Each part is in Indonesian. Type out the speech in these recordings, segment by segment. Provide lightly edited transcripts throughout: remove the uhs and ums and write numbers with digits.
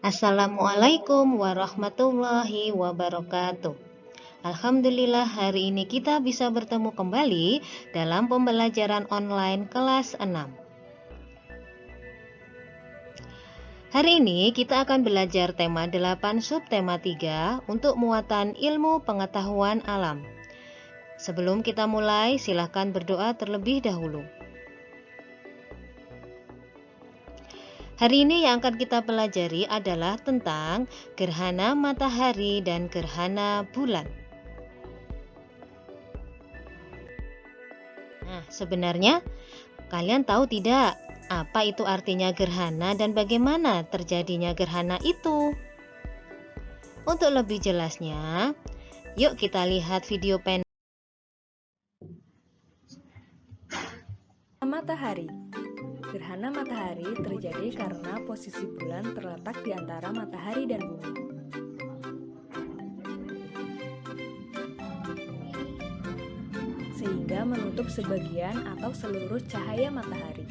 Assalamualaikum warahmatullahi wabarakatuh. Alhamdulillah hari ini kita bisa bertemu kembali dalam pembelajaran online kelas 6. Hari ini kita akan belajar tema 8 subtema 3 untuk muatan ilmu pengetahuan alam. Sebelum kita mulai, silakan berdoa terlebih dahulu. Hari ini yang akan kita pelajari adalah tentang gerhana matahari dan gerhana bulan. Nah, sebenarnya kalian tahu tidak apa itu artinya gerhana dan bagaimana terjadinya gerhana itu? Untuk lebih jelasnya, yuk kita lihat video pendek. Matahari. Gerhana matahari terjadi karena posisi bulan terletak di antara matahari dan bumi. Sehingga menutup sebagian atau seluruh cahaya matahari.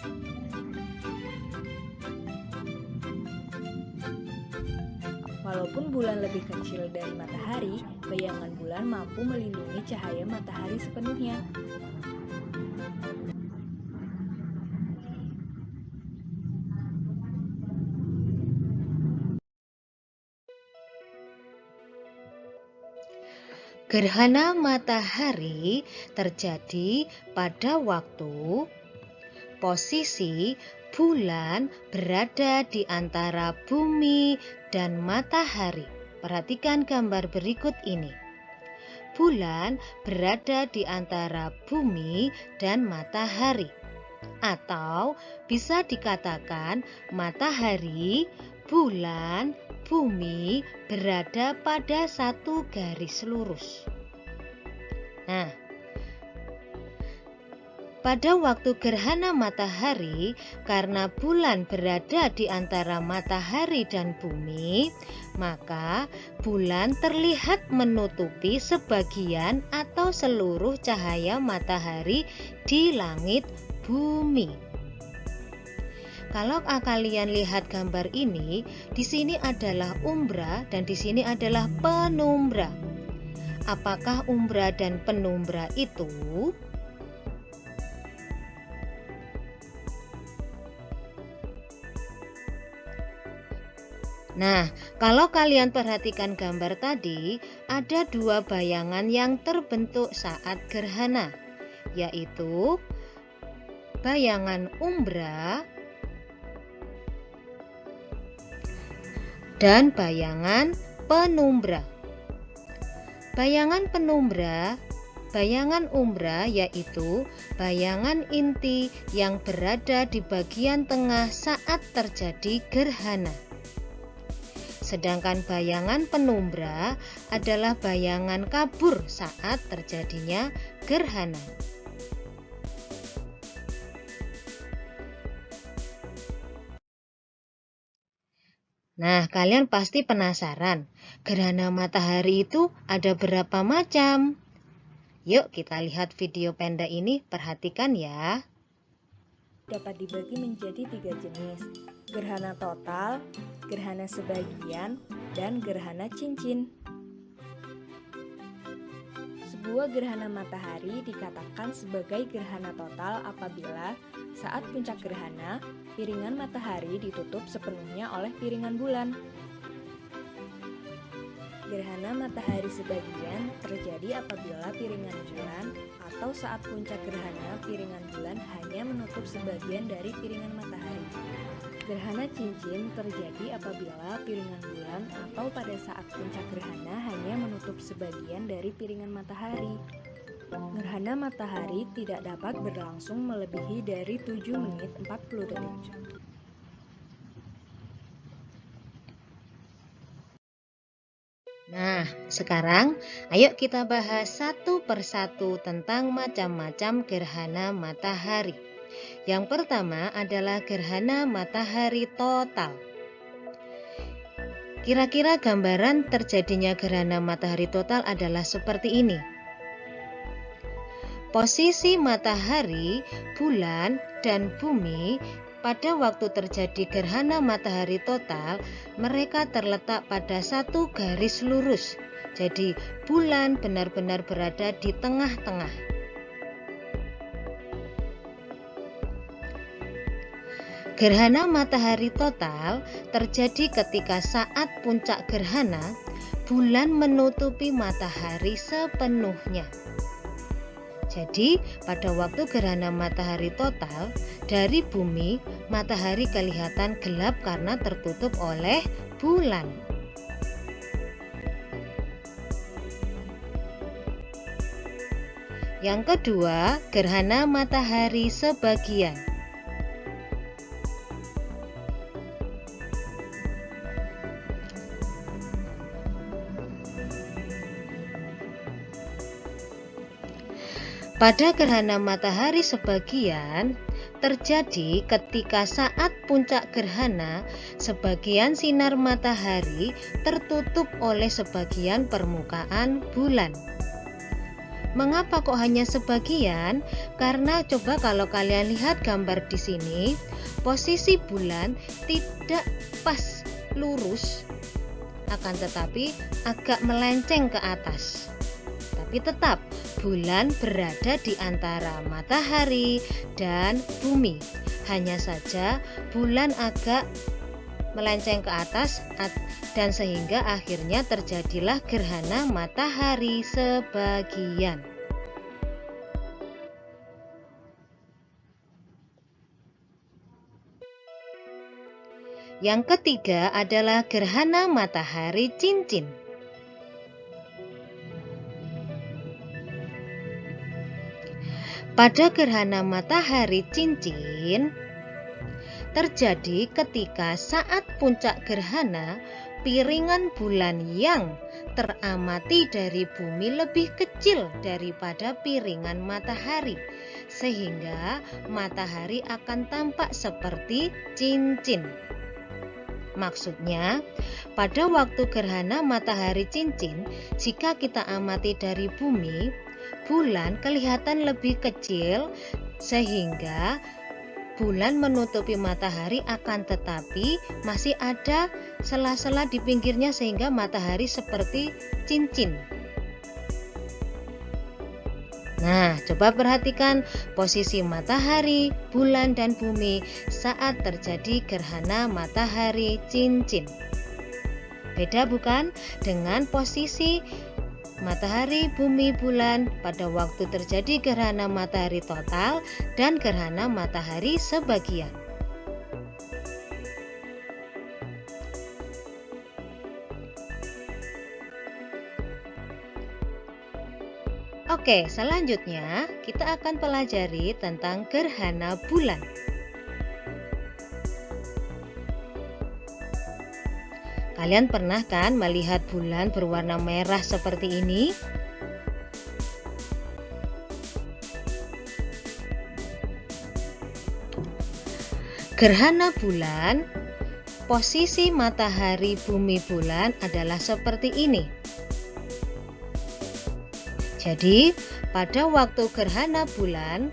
Walaupun bulan lebih kecil dari matahari, bayangan bulan mampu melindungi cahaya matahari sepenuhnya. Gerhana matahari terjadi pada waktu posisi bulan berada di antara bumi dan matahari. Perhatikan gambar berikut ini. Bulan berada di antara bumi dan matahari. Atau bisa dikatakan matahari, bulan, bumi berada pada satu garis lurus. Nah, pada waktu gerhana matahari, karena bulan berada di antara matahari dan bumi, maka bulan terlihat menutupi sebagian atau seluruh cahaya matahari di langit bumi. Kalau kalian lihat gambar ini, di sini adalah umbra dan di sini adalah penumbra. Apakah umbra dan penumbra itu? Nah, kalau kalian perhatikan gambar tadi, ada dua bayangan yang terbentuk saat gerhana, yaitu bayangan umbra dan bayangan penumbra. Bayangan umbra yaitu bayangan inti yang berada di bagian tengah saat terjadi gerhana. Sedangkan bayangan penumbra adalah bayangan kabur saat terjadinya gerhana. Nah, kalian pasti penasaran, gerhana matahari itu ada berapa macam? Yuk kita lihat video pendek ini, perhatikan ya. Dapat dibagi menjadi 3 jenis, gerhana total, gerhana sebagian, dan gerhana cincin. Sebuah gerhana matahari dikatakan sebagai gerhana total apabila saat puncak gerhana, piringan matahari ditutup sepenuhnya oleh piringan bulan. Gerhana matahari sebagian terjadi apabila piringan bulan atau saat puncak gerhana piringan bulan hanya menutup sebagian dari piringan matahari. Gerhana cincin terjadi apabila piringan bulan atau pada saat puncak gerhana hanya menutup sebagian dari piringan matahari. Gerhana matahari tidak dapat berlangsung melebihi dari 7 menit 40 detik. Nah, sekarang ayo kita bahas satu persatu tentang macam-macam gerhana matahari. Yang pertama adalah gerhana matahari total. Kira-kira gambaran terjadinya gerhana matahari total adalah seperti ini. Posisi matahari, bulan, dan bumi pada waktu terjadi gerhana matahari total, mereka terletak pada satu garis lurus. Jadi, bulan benar-benar berada di tengah-tengah. Gerhana matahari total terjadi ketika saat puncak gerhana, bulan menutupi matahari sepenuhnya. Jadi, pada waktu gerhana matahari total, dari bumi, matahari kelihatan gelap karena tertutup oleh bulan. Yang kedua, gerhana matahari sebagian. Pada gerhana matahari sebagian terjadi ketika saat puncak gerhana, sebagian sinar matahari tertutup oleh sebagian permukaan bulan. Mengapa kok hanya sebagian? Karena coba kalau kalian lihat gambar di sini, posisi bulan tidak pas lurus, akan tetapi agak melenceng ke atas. Tapi tetap bulan berada di antara matahari dan bumi. Hanya saja bulan agak melenceng ke atas dan sehingga akhirnya terjadilah gerhana matahari sebagian. Yang ketiga adalah gerhana matahari cincin. Pada gerhana matahari cincin terjadi ketika saat puncak gerhana, piringan bulan yang teramati dari bumi lebih kecil daripada piringan matahari, sehingga matahari akan tampak seperti cincin. Maksudnya, pada waktu gerhana matahari cincin, jika kita amati dari bumi, bulan kelihatan lebih kecil sehingga bulan menutupi matahari, akan tetapi masih ada sela-sela di pinggirnya sehingga matahari seperti cincin. Nah, coba perhatikan posisi matahari, bulan, dan bumi saat terjadi gerhana matahari cincin. Beda bukan dengan posisi matahari, bumi, bulan pada waktu terjadi gerhana matahari total dan gerhana matahari sebagian. Oke, selanjutnya kita akan pelajari tentang gerhana bulan. Kalian pernah kan melihat bulan berwarna merah seperti ini? Gerhana bulan, posisi matahari, bumi, bulan adalah seperti ini. Jadi, pada waktu gerhana bulan,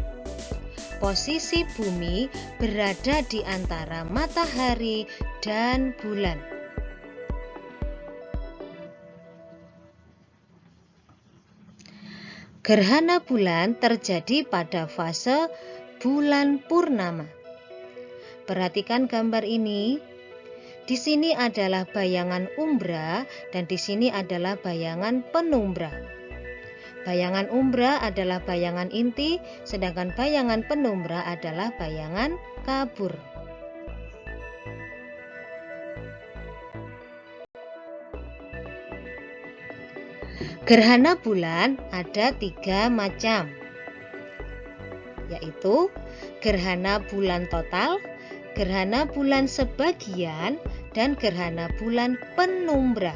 posisi bumi berada di antara matahari dan bulan. Gerhana bulan terjadi pada fase bulan purnama. Perhatikan gambar ini. Di sini adalah bayangan umbra dan di sini adalah bayangan penumbra. Bayangan umbra adalah bayangan inti, sedangkan bayangan penumbra adalah bayangan kabur. Gerhana bulan ada 3 macam, yaitu gerhana bulan total, gerhana bulan sebagian, dan gerhana bulan penumbra.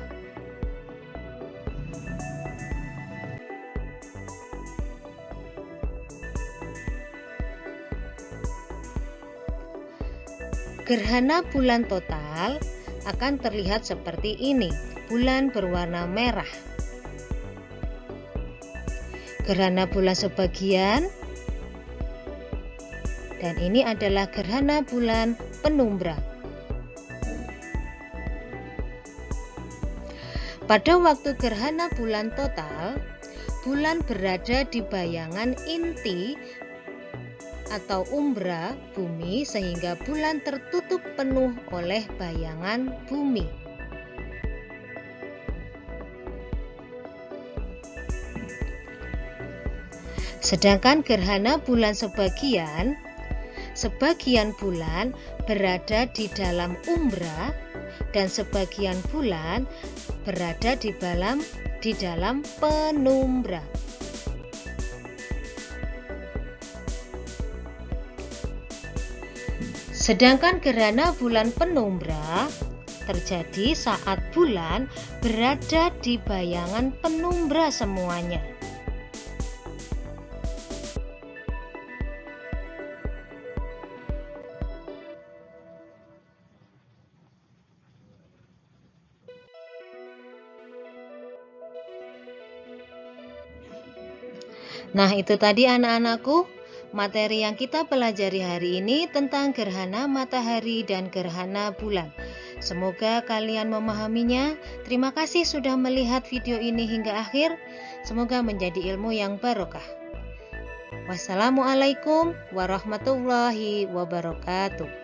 Gerhana bulan total akan terlihat seperti ini, bulan berwarna merah. Gerhana bulan sebagian Dan ini adalah gerhana bulan penumbra. Pada waktu gerhana bulan total, bulan berada di bayangan inti atau umbra bumi sehingga bulan tertutup penuh oleh bayangan bumi. Sedangkan gerhana bulan sebagian bulan berada di dalam umbra dan sebagian bulan berada di dalam penumbra. Sedangkan gerhana bulan penumbra terjadi saat bulan berada di bayangan penumbra semuanya. Nah, itu tadi anak-anakku, materi yang kita pelajari hari ini tentang gerhana matahari dan gerhana bulan. Semoga kalian memahaminya. Terima kasih sudah melihat video ini hingga akhir. Semoga menjadi ilmu yang barokah. Wassalamualaikum warahmatullahi wabarakatuh.